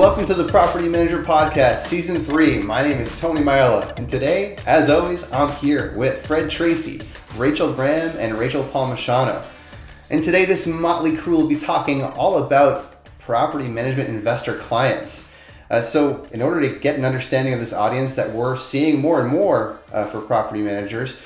Welcome to the Property Manager Podcast, Season 3. My name is Tony Maiella, and today, as always, I'm here with Fred Tracy, Rachel Graham, and Rachel Palmisano. And today, this motley crew will be talking all about property management investor clients. So in order to get an understanding of this audience that we're seeing more and more for property managers,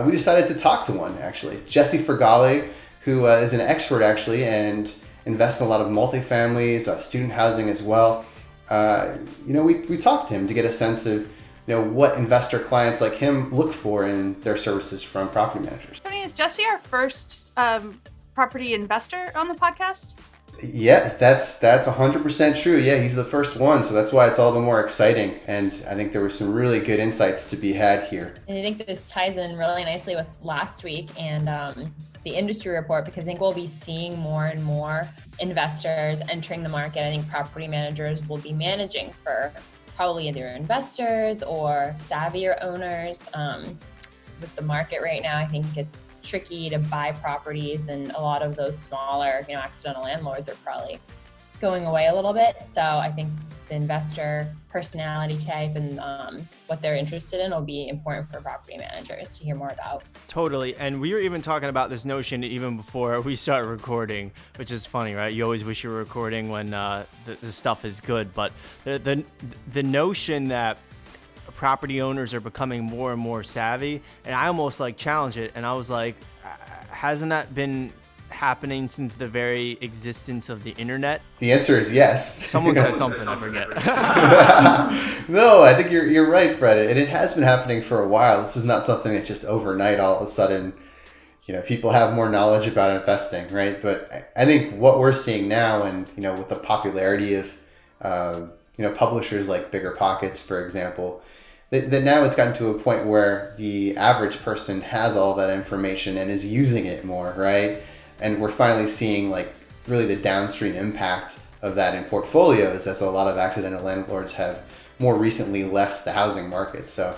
we decided to talk to one, actually. Jesse Fragale, who is an expert, actually, and invests in a lot of multifamilies, student housing as well. We talked to him to get a sense of what investor clients like him look for in their services from property managers. Tony, is Jesse our first property investor on the podcast? Yeah, that's 100% true. Yeah, he's the first one, so that's why it's all the more exciting. And I think there were some really good insights to be had here. And I think this ties in really nicely with last week and the industry report, because I think we'll be seeing more and more investors entering the market. I think property managers will be managing for probably either investors or savvier owners. With the market right now, I think it's tricky to buy properties, and a lot of those smaller, accidental landlords are probably going away a little bit. So I think the investor personality type and what they're interested in will be important for property managers to hear more about. Totally. And we were even talking about this notion even before we started recording, which is funny, right? You always wish you were recording when the stuff is good. But the notion that property owners are becoming more and more savvy, and I almost challenge it, and I was like, hasn't that been happening since the very existence of the internet? The answer is yes. Someone said something, I forget. No, I think you're right, Fred. And it has been happening for a while. This is not something that just overnight, all of a sudden, people have more knowledge about investing, right? But I think what we're seeing now, and with the popularity of publishers like BiggerPockets, for example, that now it's gotten to a point where the average person has all that information and is using it more, right? And we're finally seeing really the downstream impact of that in portfolios, as a lot of accidental landlords have more recently left the housing market. So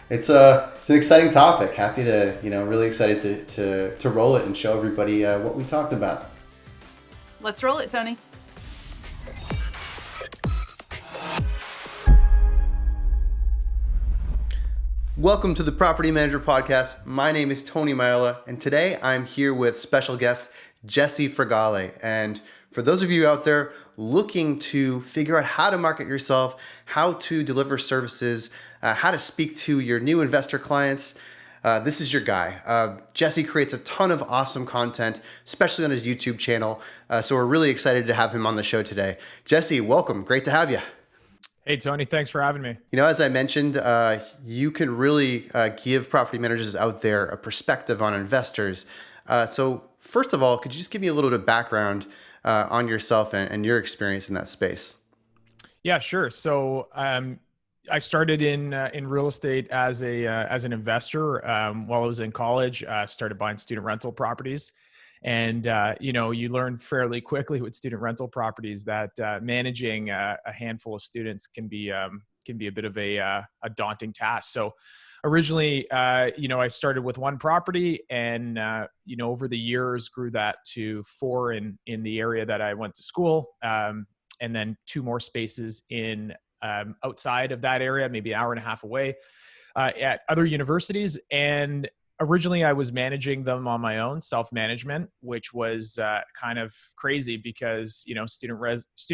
it's an exciting topic. Happy to, really excited to roll it and show everybody what we talked about. Let's roll it, Tony. Welcome to the Property Manager Podcast. My name is Tony Maiella, and today I'm here with special guest Jesse Fragale. And for those of you out there looking to figure out how to market yourself, how to deliver services, how to speak to your new investor clients, this is your guy. Jesse creates a ton of awesome content, especially on his YouTube channel. So we're really excited to have him on the show today. Jesse, welcome. Great to have you. Hey, Tony, thanks for having me. As I mentioned, you can really give property managers out there a perspective on investors. So first of all, could you just give me a little bit of background on yourself and your experience in that space? Yeah, sure. So I started in real estate as an investor while I was in college. Started buying student rental properties. And, you learn fairly quickly with student rental properties that managing a handful of students can be a bit of a daunting task. So originally, I started with one property and, over the years grew that to 4 in the area that I went to school, and then 2 more spaces in outside of that area, maybe an hour and a half away at other universities. And originally, I was managing them on my own, self-management, which was kind of crazy because, student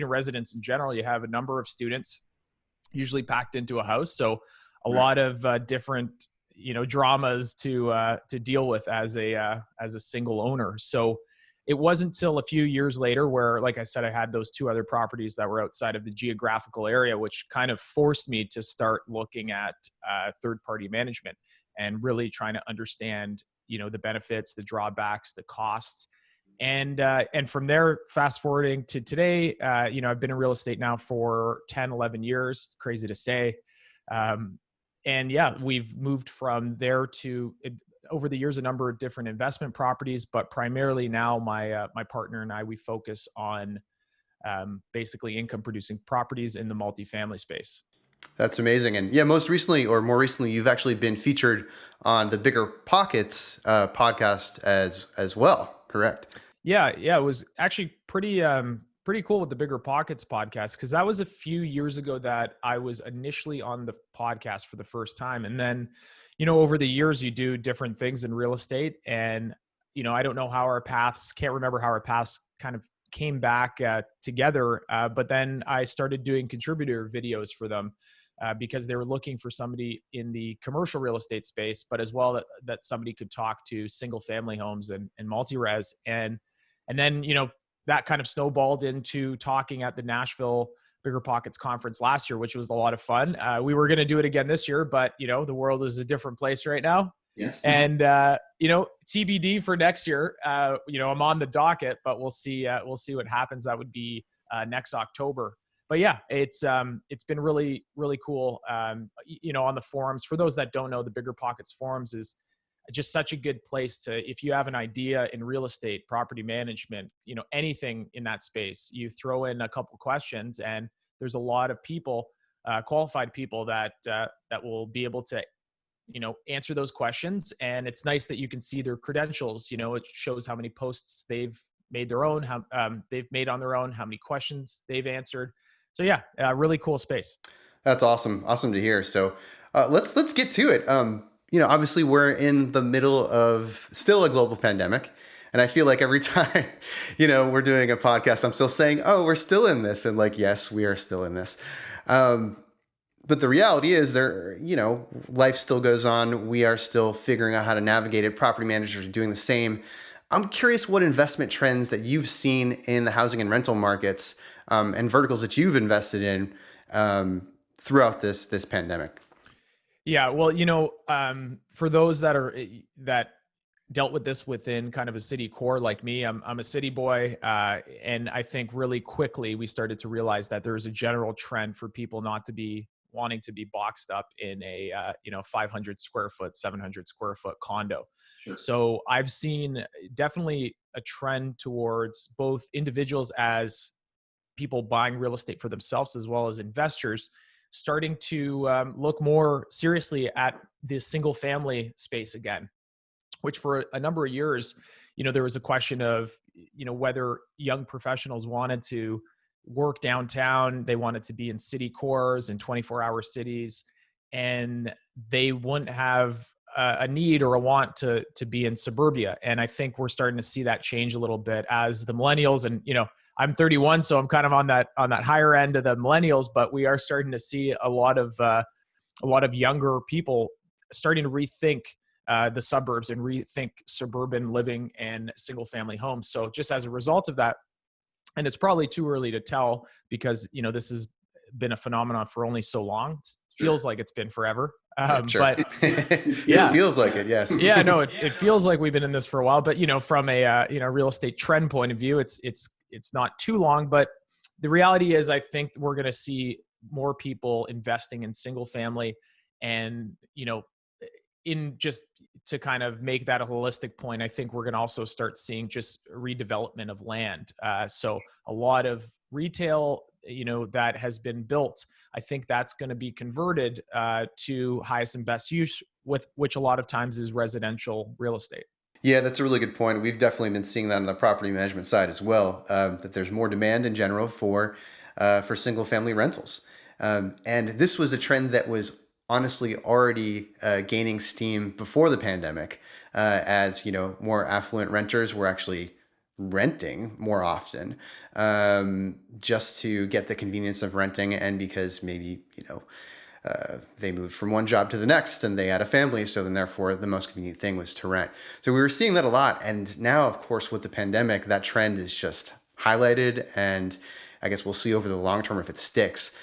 residents in general, you have a number of students usually packed into a house. So a lot of different, dramas to deal with as a single owner. So it wasn't until a few years later where, like I said, I had those 2 other properties that were outside of the geographical area, which kind of forced me to start looking at third-party management and really trying to understand, the benefits, the drawbacks, the costs. And from there, fast forwarding to today, I've been in real estate now for 10, 11 years, crazy to say. And yeah, we've moved from there to, over the years, a number of different investment properties, but primarily now my partner and I, we focus on basically income producing properties in the multifamily space. That's amazing. And yeah, more recently, you've actually been featured on the BiggerPockets podcast as well, correct? Yeah. It was actually pretty pretty cool with the Bigger Pockets podcast, because that was a few years ago that I was initially on the podcast for the first time. And then, over the years, you do different things in real estate. And, I don't know how can't remember how our paths kind of came back together. But then I started doing contributor videos for them because they were looking for somebody in the commercial real estate space, but as well that somebody could talk to single family homes and multi-res. And then, that kind of snowballed into talking at the Nashville BiggerPockets conference last year, which was a lot of fun. We were going to do it again this year, but the world is a different place right now. Yes. And TBD for next year. I'm on the docket, but we'll see what happens. That would be next October. But yeah, it's been really, really cool. On the forums, for those that don't know, the BiggerPockets forums is just such a good place to, if you have an idea in real estate, property management, anything in that space, you throw in a couple questions, and there's a lot of people, qualified people that will be able to, answer those questions. And it's nice that you can see their credentials. It shows how many posts they've made their own, how they've made on their own, how many questions they've answered. So yeah, really cool space. That's awesome. Awesome to hear. So let's get to it. Obviously we're in the middle of still a global pandemic. And I feel like every time, we're doing a podcast, I'm still saying, oh, we're still in this. And yes, we are still in this. But the reality is life still goes on. We are still figuring out how to navigate it. Property managers are doing the same. I'm curious what investment trends that you've seen in the housing and rental markets and verticals that you've invested in throughout this pandemic. Yeah, well, for those that dealt with this within kind of a city core like me, I'm a city boy, and I think really quickly we started to realize that there's a general trend for people not to be wanting to be boxed up in a 500 square foot, 700 square foot condo. Sure. So I've seen definitely a trend towards both individuals as people buying real estate for themselves, as well as investors starting to look more seriously at the single family space again, which for a number of years, there was a question of, whether young professionals wanted to work downtown, they wanted to be in city cores and 24-hour cities, and they wouldn't have a need or a want to be in suburbia. And I think we're starting to see that change a little bit as the millennials, and I'm 31, so I'm kind of on that higher end of the millennials, but we are starting to see a lot of younger people starting to rethink the suburbs and rethink suburban living and single family homes. So just as a result of that, and it's probably too early to tell because, this has been a phenomenon for only so long. It feels like it's been forever. Sure. But yeah, it feels like it. Yes. Yeah, no, it feels like we've been in this for a while, but from a, real estate trend point of view, it's not too long, but the reality is I think we're going to see more people investing in single family and, in just to kind of make that a holistic point, I think we're going to also start seeing just redevelopment of land. So a lot of retail, that has been built, I think that's going to be converted to highest and best use, with which a lot of times is residential real estate. Yeah, that's a really good point. We've definitely been seeing that on the property management side as well, that there's more demand in general for single family rentals. And this was a trend that was honestly already gaining steam before the pandemic, as more affluent renters were actually renting more often, just to get the convenience of renting, and because maybe they moved from one job to the next and they had a family, so then therefore the most convenient thing was to rent. So we were seeing that a lot, and now of course with the pandemic that trend is just highlighted, and I guess we'll see over the long term if it sticks.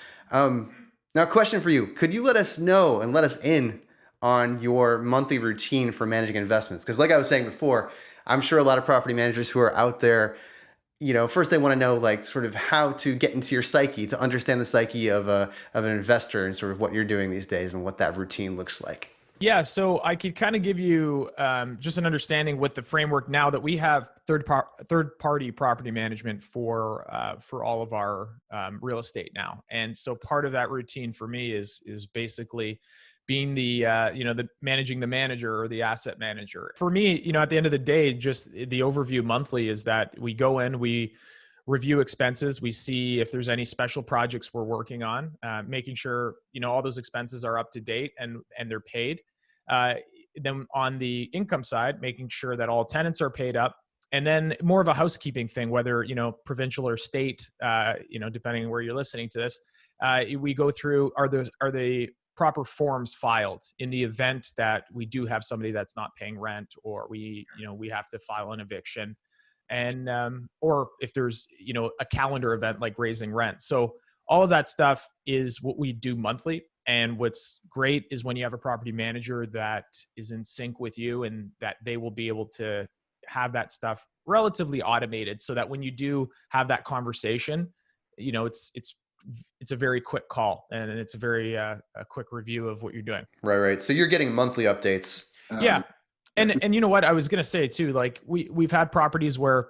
Now, a question for you. Could you let us know and let us in on your monthly routine for managing investments? Because like I was saying before, I'm sure a lot of property managers who are out there, first they want to know sort of how to get into your psyche, to understand the psyche of an investor and sort of what you're doing these days and what that routine looks like. Yeah, so I could kind of give you just an understanding with the framework now that we have third-party property management for all of our real estate now, and so part of that routine for me is basically being the managing the manager or the asset manager. For me, at the end of the day, just the overview monthly is that we go in, we review expenses. We see if there's any special projects we're working on, making sure, all those expenses are up to date and they're paid. Then on the income side, making sure that all tenants are paid up. And then more of a housekeeping thing, whether, provincial or state, depending on where you're listening to this, we go through, are the proper forms filed in the event that we do have somebody that's not paying rent, or we have to file an eviction, and or if there's a calendar event like raising rent. So all of that stuff is what we do monthly. And what's great is when you have a property manager that is in sync with you, and that they will be able to have that stuff relatively automated, so that when you do have that conversation, it's a very quick call, and it's a very a quick review of what you're doing. Right. So you're getting monthly updates. Yeah. And you know what I was going to say too, like we've had properties where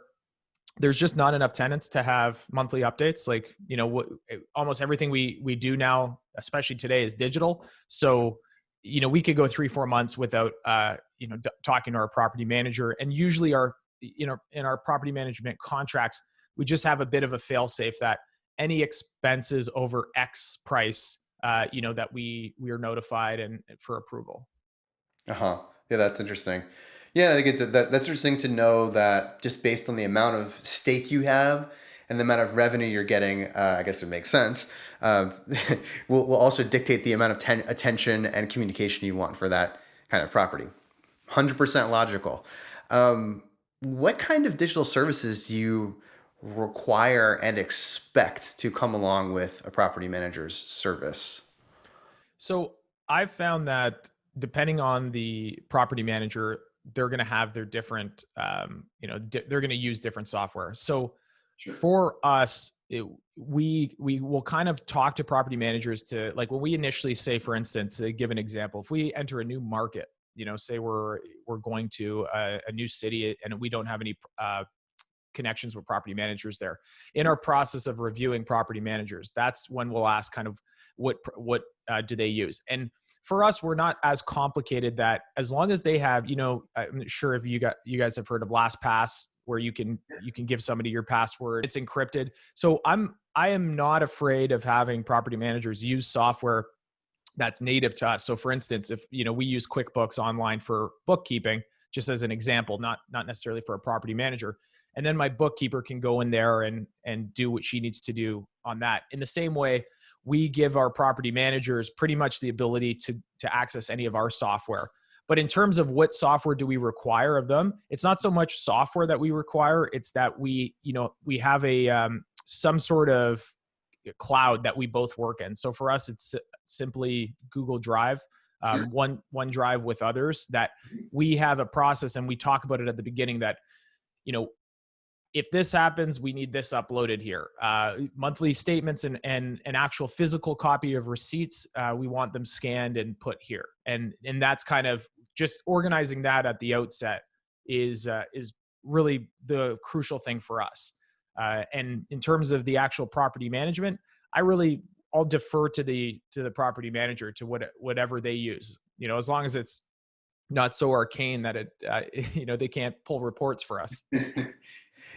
there's just not enough tenants to have monthly updates. Like, almost everything we do now, especially today, is digital. So, we could go 3-4 months without, talking to our property manager. And usually in our property management contracts, we just have a bit of a fail safe that any expenses over X price, that we are notified and for approval. Yeah, that's interesting. Yeah, I think that's interesting to know that just based on the amount of stake you have and the amount of revenue you're getting, I guess it makes sense, will also dictate the amount of attention and communication you want for that kind of property. 100% logical. What kind of digital services do you require and expect to come along with a property manager's service? So I've found that depending on the property manager, they're going to have their different, they're going to use different software. So for us, we will kind of talk to property managers to, like, when we initially say, for instance, to give an example, if we enter a new market, say we're going to a new city and we don't have any connections with property managers there. In our process of reviewing property managers, that's when we'll ask kind of what do they use. And for us, we're not as complicated, that as long as they have, I'm sure if you guys have heard of LastPass, where you can give somebody your password, it's encrypted. So I am not afraid of having property managers use software that's native to us. So for instance, if, we use QuickBooks Online for bookkeeping, just as an example, not necessarily for a property manager. And then my bookkeeper can go in there and do what she needs to do on that. In the same way, we give our property managers pretty much the ability to access any of our software. But in terms of what software do we require of them, it's not so much software that we require. It's that we have a some sort of cloud that we both work in. So for us, it's simply Google Drive, OneDrive with others, that we have a process, and we talk about it at the beginning that, if this happens, we need this uploaded here. Monthly statements and an actual physical copy of receipts, we want them scanned and put here. And that's kind of just organizing that at the outset is really the crucial thing for us. And in terms of the actual property management, I'll defer to the property manager, to whatever they use. As long as it's not so arcane that they can't pull reports for us.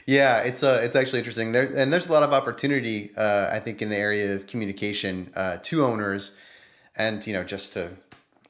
Yeah, it's actually interesting. There's a lot of opportunity, I think, in the area of communication to owners, and just to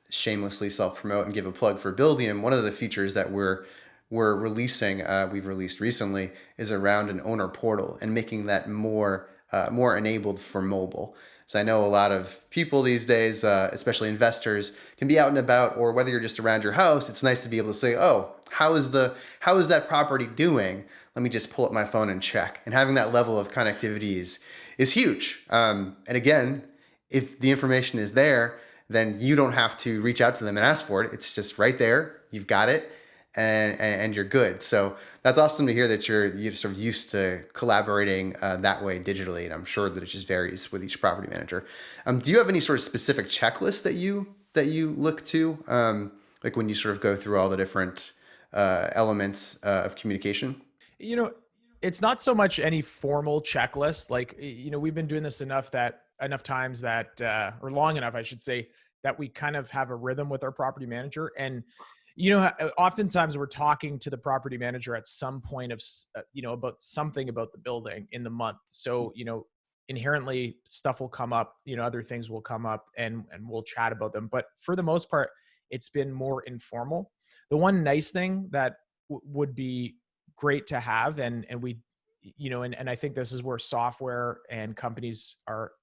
shamelessly self-promote and give a plug for Buildium. One of the features that we're releasing, we've released recently, is around an owner portal and making that more enabled for mobile. So I know a lot of people these days, especially investors, can be out and about, or whether you're just around your house, it's nice to be able to say, oh, how is that property doing? Let me just pull up my phone and check. And having that level of connectivity is huge. And again, if the information is there, then you don't have to reach out to them and ask for it. It's just right there. You've got it, and you're good. So that's awesome to hear that you're sort of used to collaborating that way digitally. And I'm sure that it just varies with each property manager. Do you have any sort of specific checklist that you look to, like when you sort of go through all the different elements of communication? It's not so much any formal checklist. Like, we've been doing this enough times that, or long enough, I should say, that we kind of have a rhythm with our property manager. And Oftentimes we're talking to the property manager at some point of, about something about the building in the month. So, inherently stuff will come up, other things will come up and we'll chat about them. But for the most part, it's been more informal. The one nice thing that would be great to have, and we, and I think this is where software and companies are,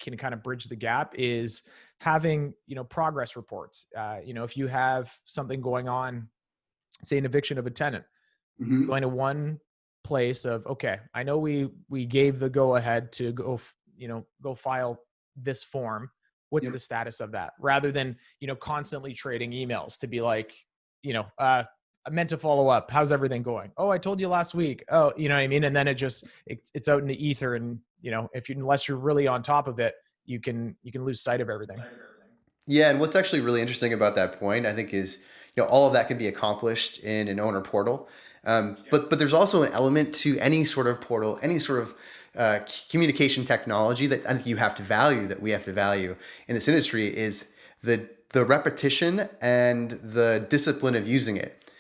can kind of bridge the gap, is having, progress reports. If you have something going on, say an eviction of a tenant, going to one place of, okay, I know we gave the go ahead to go file this form. What's the status of that? Rather than, constantly trading emails to be like, I meant to follow up. How's everything going? Oh, I told you last week. Oh, you know what I mean? And then it's out in the ether. And, unless you're really on top of it, you can lose sight of everything. Yeah, and what's actually really interesting about that point, I think, is all of that can be accomplished in an owner portal. But there's also an element to any sort of portal, any sort of communication technology that I think you have to value, that we have to value in this industry, is the repetition and the discipline of using it.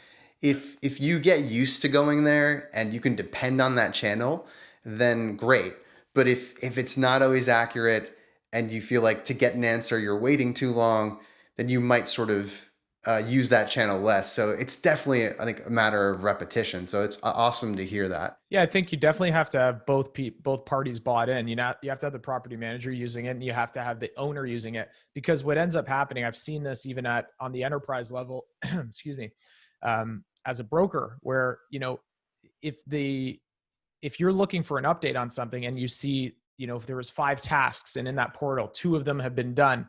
If you get used to going there and you can depend on that channel, then great. But if it's not always accurate and you feel like to get an answer you're waiting too long, then you might sort of use that channel less. So it's definitely, I think, a matter of repetition. So it's awesome to hear that. Yeah, I think you definitely have to have both parties bought in. You have to have the property manager using it, and you have to have the owner using it. Because what ends up happening, I've seen this even on the enterprise level, excuse me, as a broker, where if you're looking for an update on something and you see, if there was 5 tasks and in that portal, 2 of them have been done,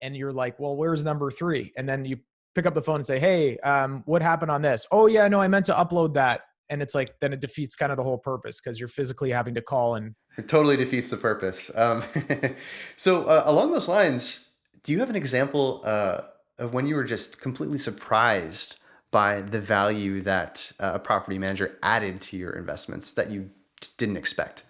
and you're like, well, where's number 3? And then you pick up the phone and say, hey, what happened on this? Oh yeah, no, I meant to upload that. And it's like, then it defeats kind of the whole purpose, because you're physically having to call and. It totally defeats the purpose. So along those lines, do you have an example of when you were just completely surprised by the value that a property manager added to your investments that you didn't expect?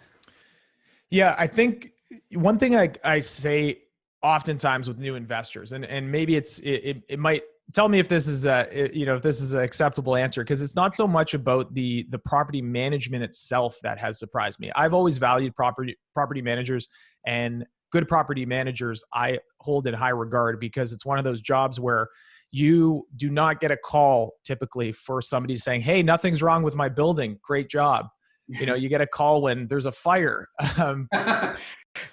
Yeah, I think one thing I say oftentimes with new investors, and maybe it might tell me if this is if this is an acceptable answer, because it's not so much about the property management itself that has surprised me. I've always valued property managers, and good property managers I hold in high regard, because it's one of those jobs where you do not get a call typically for somebody saying, hey, nothing's wrong with my building, great job. You get a call when there's a fire.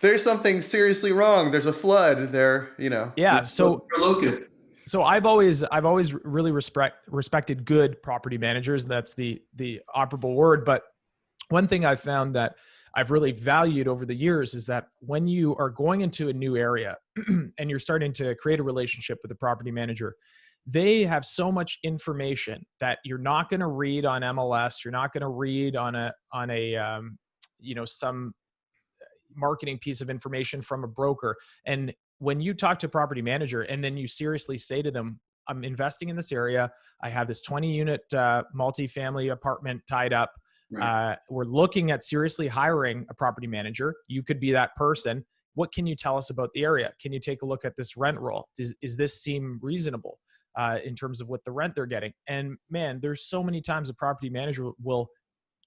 There's something seriously wrong. There's a flood there, Yeah. So I've always really respected good property managers. That's the operable word. But one thing I've found that I've really valued over the years is that when you are going into a new area and you're starting to create a relationship with the property manager, they have so much information that you're not going to read on MLS. You're not going to read on a some marketing piece of information from a broker. And when you talk to a property manager and then you seriously say to them, I'm investing in this area, I have this 20 unit multifamily apartment tied up. Right. We're looking at seriously hiring a property manager. You could be that person. What can you tell us about the area? Can you take a look at this rent roll? Is this seem reasonable in terms of what the rent they're getting? And man, there's so many times a property manager will,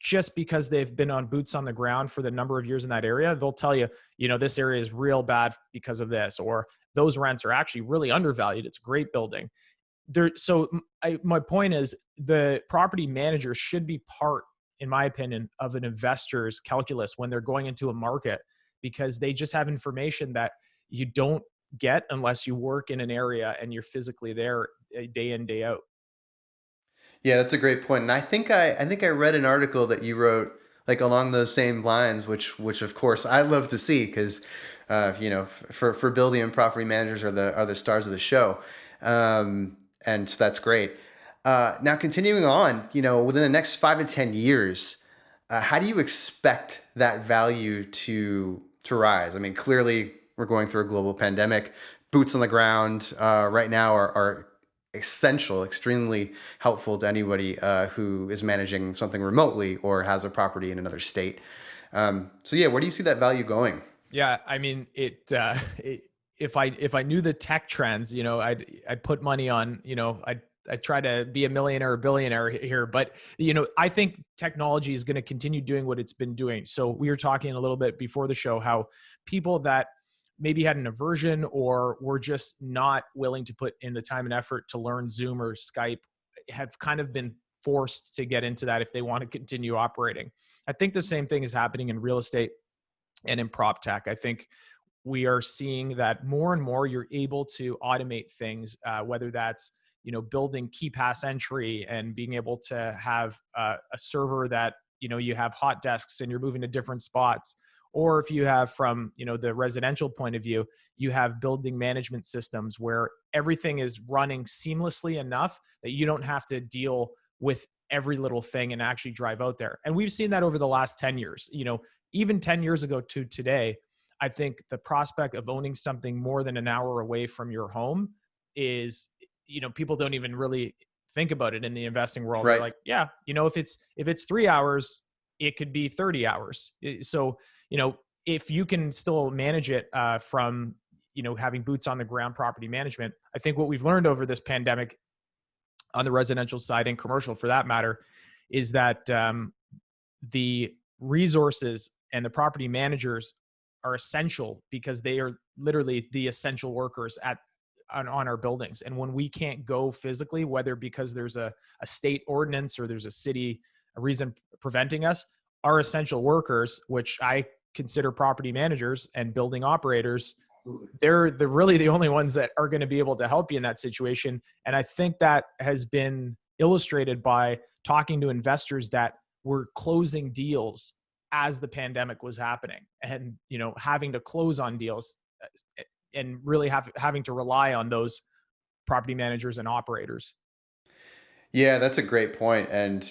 just because they've been on boots on the ground for the number of years in that area, they'll tell you, this area is real bad because of this, or those rents are actually really undervalued. It's a great building. My point is, the property manager should be part, in my opinion, of an investor's calculus when they're going into a market, because they just have information that you don't get unless you work in an area and you're physically there day in, day out. Yeah, that's a great point. And I think I read an article that you wrote like along those same lines, which of course I love to see, because for building and property managers are the stars of the show. And so that's great. Now continuing on, within the next 5 to 10 years, how do you expect that value to rise? I mean, clearly we're going through a global pandemic. Boots on the ground right now are essential, extremely helpful to anybody who is managing something remotely or has a property in another state. So yeah, where do you see that value going? Yeah, I mean, if I knew the tech trends, I'd put money on, I'd try to be a millionaire or billionaire here. But, I think technology is going to continue doing what it's been doing. So we were talking a little bit before the show, how people that maybe had an aversion or were just not willing to put in the time and effort to learn Zoom or Skype have kind of been forced to get into that if they want to continue operating. I think the same thing is happening in real estate and in prop tech. I think we are seeing that more and more you're able to automate things, whether that's building key pass entry and being able to have a server that you have hot desks and you're moving to different spots, or if you have from the residential point of view, you have building management systems where everything is running seamlessly enough that you don't have to deal with every little thing and actually drive out there. And we've seen that over the last 10 years. Even 10 years ago to today, I think the prospect of owning something more than an hour away from your home is, people don't even really think about it in the investing world. Right. They're like, yeah, if it's 3 hours, it could be 30 hours. So, if you can still manage it from, having boots on the ground property management, I think what we've learned over this pandemic on the residential side and commercial for that matter, is that the resources and the property managers are essential because they are literally the essential workers on our buildings. And when we can't go physically, whether because there's a state ordinance or there's a reason preventing us, our essential workers, which I consider property managers and building operators, they're really the only ones that are going to be able to help you in that situation. And I think that has been illustrated by talking to investors that were closing deals as the pandemic was happening and, having to close on deals and really having to rely on those property managers and operators. Yeah, that's a great point. And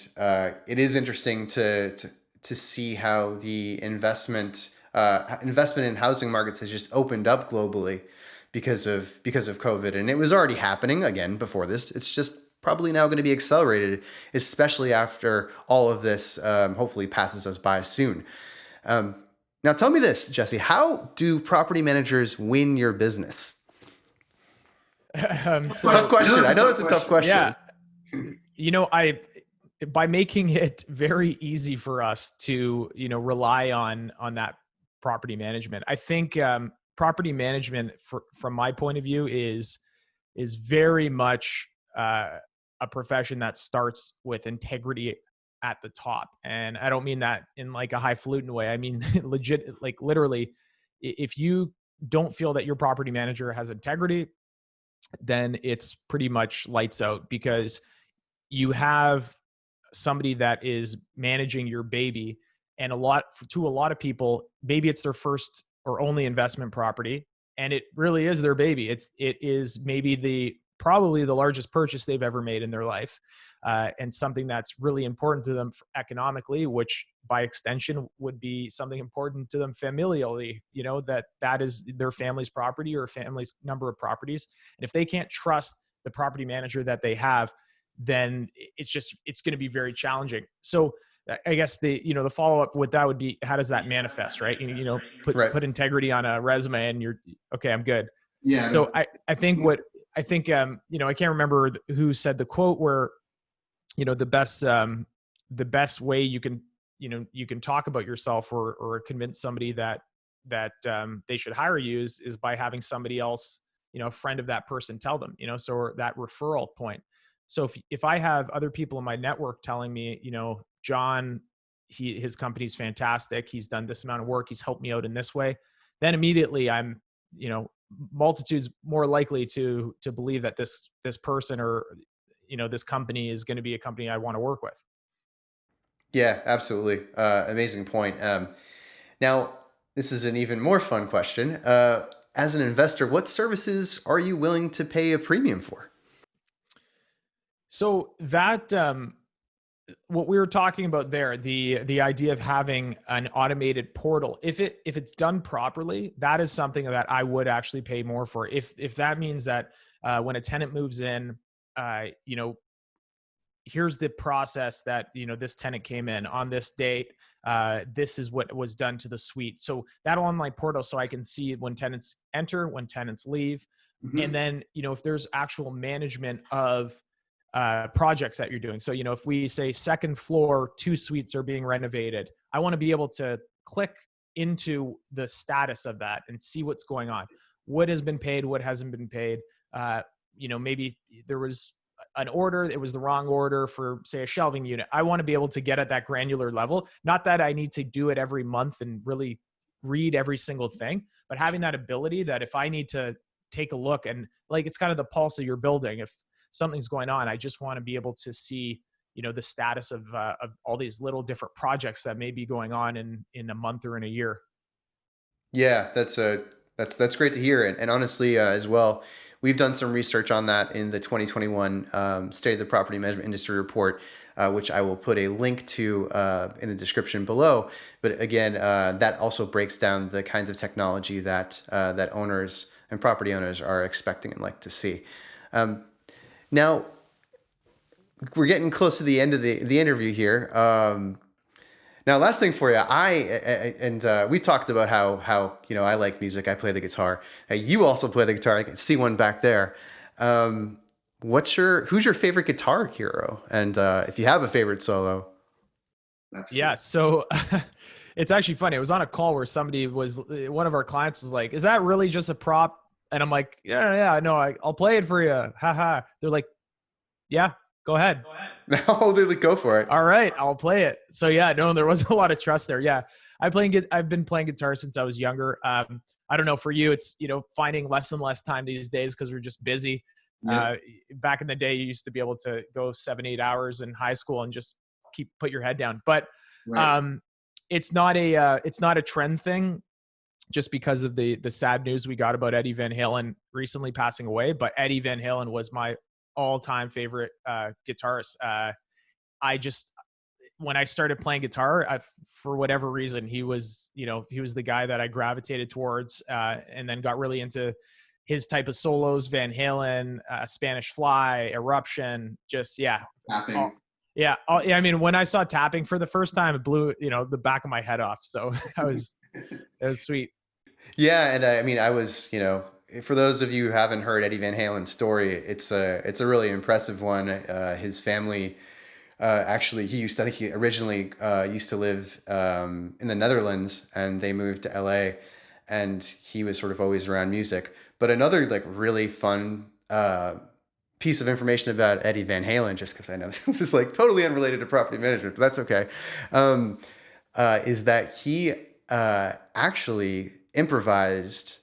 it is interesting to see how the investment in housing markets has just opened up globally because of COVID. And it was already happening again before this. It's just probably now going to be accelerated, especially after all of this hopefully passes us by soon. Now tell me this, Jesse, how do property managers win your business? Tough question. I know it's a tough question. Yeah. By making it very easy for us to, rely on that property management. I think property management, from my point of view, is very much a profession that starts with integrity at the top. And I don't mean that in like a highfalutin way. I mean, legit, like literally, if you don't feel that your property manager has integrity, then it's pretty much lights out, because you have somebody that is managing your baby. And to a lot of people, maybe it's their first or only investment property, and it really is their baby. It is maybe probably the largest purchase they've ever made in their life, and something that's really important to them economically, which by extension would be something important to them familially, that is their family's property or family's number of properties. And if they can't trust the property manager that they have, then it's going to be very challenging. So I guess the follow-up with that would be, how does that manifest, right? Put integrity on a resume and you're okay, I'm good. Yeah. So I think I can't remember who said the quote where, the best way you can talk about yourself or convince somebody that they should hire you is by having somebody else, a friend of that person tell them, so that referral point. So if I have other people in my network telling me, John, his company's fantastic, he's done this amount of work, he's helped me out in this way, then immediately I'm, multitudes more likely to believe that this person or, this company is going to be a company I want to work with. Yeah, absolutely. Amazing point. Now, this is an even more fun question. As an investor, what services are you willing to pay a premium for? So that, what we were talking about there, the idea of having an automated portal, if it's done properly, that is something that I would actually pay more for. If that means that when a tenant moves in, here's the process that, this tenant came in on this date. This is what was done to the suite. So that online portal, so I can see when tenants enter, when tenants leave. And then, if there's actual management of projects that you're doing. So, if we say second floor, 2 suites are being renovated, I want to be able to click into the status of that and see what's going on. What has been paid, what hasn't been paid. Maybe there was an order, it was the wrong order for, say, a shelving unit. I want to be able to get at that granular level. Not that I need to do it every month and really read every single thing, but having that ability that if I need to take a look and like, it's kind of the pulse of your building. If something's going on, I just want to be able to see, the status of all these little different projects that may be going on in a month or in a year. Yeah, that's great to hear. And honestly, as well, we've done some research on that in the 2021 State of the Property Management Industry Report, which I will put a link to in the description below. But again, that also breaks down the kinds of technology that that owners and property owners are expecting and like to see. Now, we're getting close to the end of the interview here. Now, last thing for you, we talked about how I like music. I play the guitar. You also play the guitar. I can see one back there. Who's your favorite guitar hero? And if you have a favorite solo, that's yeah. So it's actually funny. I was on a call where one of our clients was like, "Is that really just a prop?" And I'm like, "Yeah, no, I'll play it for you." Haha. They're like, "Yeah, go ahead." No, they go for it. All right, I'll play it. So yeah, no, there was a lot of trust there. Yeah, I've been playing guitar since I was younger. I don't know for you, it's finding less and less time these days because we're just busy. Yeah. Back in the day, you used to be able to go 7-8 hours in high school and just put your head down. But right. It's not a trend thing. Just because of the sad news we got about Eddie Van Halen recently passing away, but Eddie Van Halen was my all-time favorite guitarist. When I started playing guitar, for whatever reason, he was the guy that I gravitated towards, and then got really into his type of solos, Van Halen, Spanish Fly, Eruption, just tapping. I mean, when I saw tapping for the first time, it blew the back of my head off. So it was sweet. Yeah, and I mean, I was for those of you who haven't heard Eddie Van Halen's story, it's a really impressive one. His family, actually, he originally used to live in the Netherlands, and they moved to LA, and he was sort of always around music. But another really fun piece of information about Eddie Van Halen, just because I know this is totally unrelated to property management, but that's okay, is that he actually improvised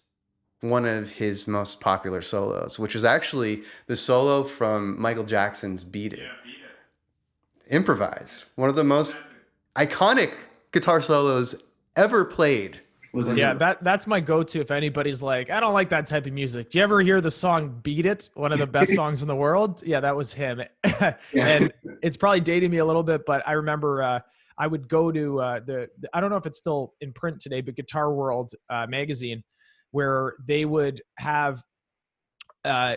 one of his most popular solos, which was actually the solo from Michael Jackson's Beat It. Yeah, Beat It. Improvised. One of the most iconic guitar solos ever played. That's my go-to if anybody's like, I don't like that type of music. Do you ever hear the song Beat It? One of the best songs in the world? Yeah, that was him. And it's probably dating me a little bit, but I remember I would go to I don't know if it's still in print today, but Guitar World magazine, where they would have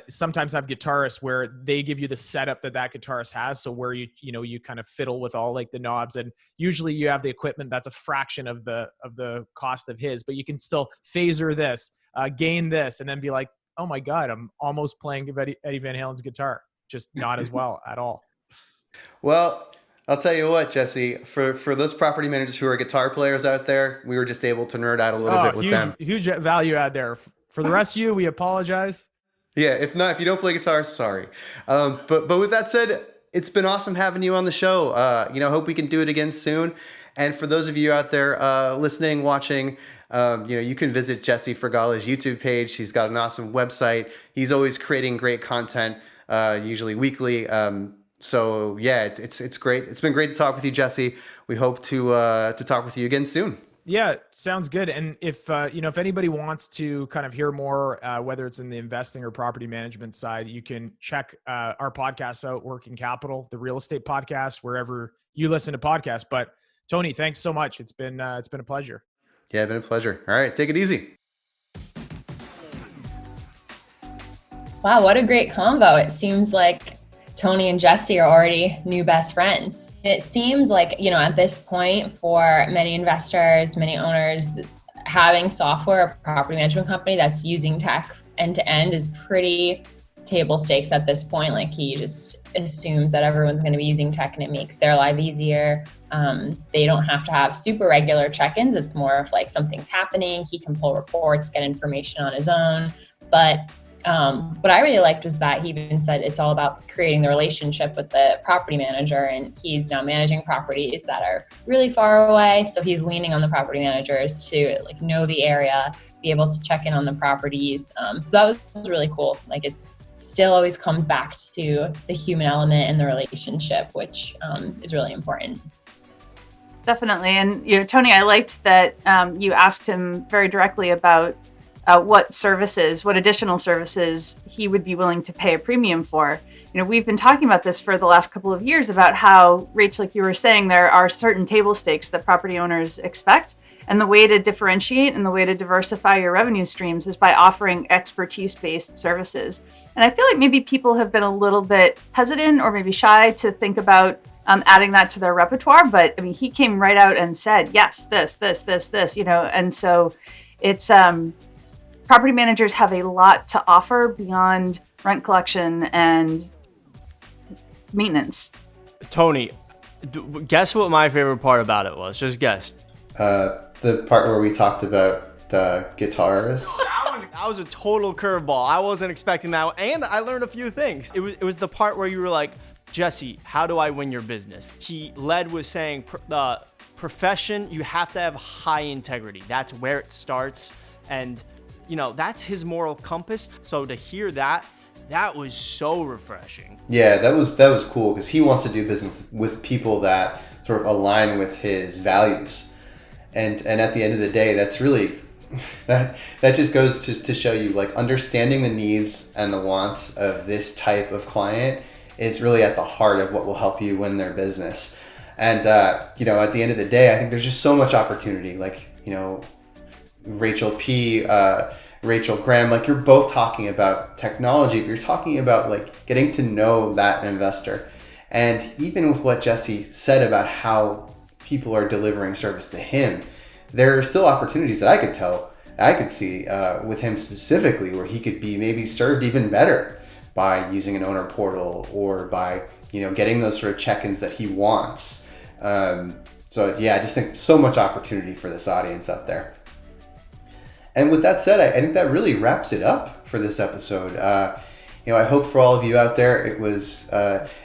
sometimes have guitarists where they give you the setup that guitarist has. So where you kind of fiddle with all the knobs, and usually you have the equipment that's a fraction of the cost of his, but you can still phaser this, gain this, and then be like, oh my God, I'm almost playing Eddie Van Halen's guitar, just not as well at all. Well, I'll tell you what, Jesse, for those property managers who are guitar players out there, we were just able to nerd out a little bit with them. Huge value add there. For the rest of you, we apologize. Yeah, if you don't play guitar, sorry. But with that said, it's been awesome having you on the show. Hope we can do it again soon. And for those of you out there listening, watching, you can visit Jesse Fragale's YouTube page. He's got an awesome website. He's always creating great content, usually weekly. So yeah, it's great. It's been great to talk with you, Jesse. We hope to talk with you again soon. Yeah, sounds good. And if anybody wants to kind of hear more, whether it's in the investing or property management side, you can check our podcast out, Working Capital, the real estate podcast, wherever you listen to podcasts. But Tony, thanks so much. It's been a pleasure. Yeah, been a pleasure. All right, take it easy. Wow, what a great combo. It seems like Tony and Jesse are already new best friends. It seems like, at this point for many investors, many owners, having software, a property management company that's using tech end to end is pretty table stakes at this point. Like, he just assumes that everyone's going to be using tech and it makes their life easier. They don't have to have super regular check-ins. It's more of like something's happening. He can pull reports, get information on his own. But what I really liked was that he even said it's all about creating the relationship with the property manager, and he's now managing properties that are really far away. So he's leaning on the property managers to like know the area, be able to check in on the properties. So that was really cool. Like, it's still always comes back to the human element and the relationship, which is really important. Definitely. And, Tony, I liked that you asked him very directly about what additional services he would be willing to pay a premium for. We've been talking about this for the last couple of years about how, Rach, like you were saying, there are certain table stakes that property owners expect. And the way to differentiate and the way to diversify your revenue streams is by offering expertise-based services. And I feel like maybe people have been a little bit hesitant or maybe shy to think about adding that to their repertoire. But I mean, he came right out and said, yes, this, and so it's, property managers have a lot to offer beyond rent collection and maintenance. Tony, guess what my favorite part about it was? Just guess. The part where we talked about the guitarist. That was a total curveball. I wasn't expecting that, and I learned a few things. It was the part where you were like, Jesse, how do I win your business? He led with saying the profession, you have to have high integrity. That's where it starts, and that's his moral compass. So to hear that was so refreshing. Yeah, that was cool, because he wants to do business with people that sort of align with his values. And at the end of the day, that's really, that just goes to show you, like, understanding the needs and the wants of this type of client is really at the heart of what will help you win their business. And, at the end of the day, I think there's just so much opportunity. Like, Rachel P., Rachel Graham, like, you're both talking about technology, but you're talking about like getting to know that investor. And even with what Jesse said about how people are delivering service to him, there are still opportunities that I could see with him specifically, where he could be maybe served even better by using an owner portal or by, getting those sort of check-ins that he wants. So yeah, I just think so much opportunity for this audience out there. And with that said, I think that really wraps it up for this episode. I hope for all of you out there, it was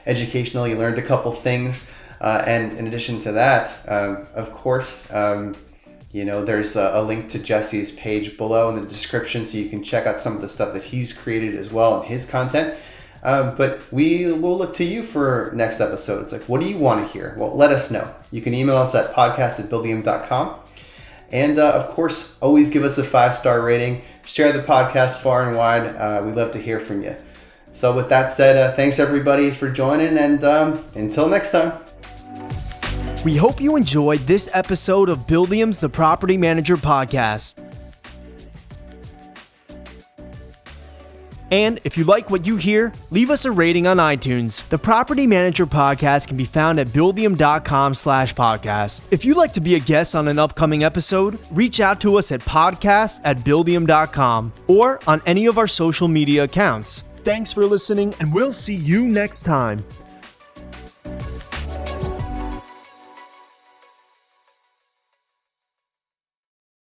educational. You learned a couple things. And in addition to that, of course, there's a link to Jesse's page below in the description, so you can check out some of the stuff that he's created as well in his content. But we will look to you for next episodes. Like, what do you want to hear? Well, let us know. You can email us at podcast@buildium.com. And of course, always give us a 5-star rating. Share the podcast far and wide. We love to hear from you. So with that said, thanks everybody for joining, and until next time. We hope you enjoyed this episode of Buildium's The Property Manager Podcast. And if you like what you hear, leave us a rating on iTunes. The Property Manager Podcast can be found at buildium.com/podcast. If you'd like to be a guest on an upcoming episode, reach out to us at podcast@buildium.com or on any of our social media accounts. Thanks for listening, and we'll see you next time.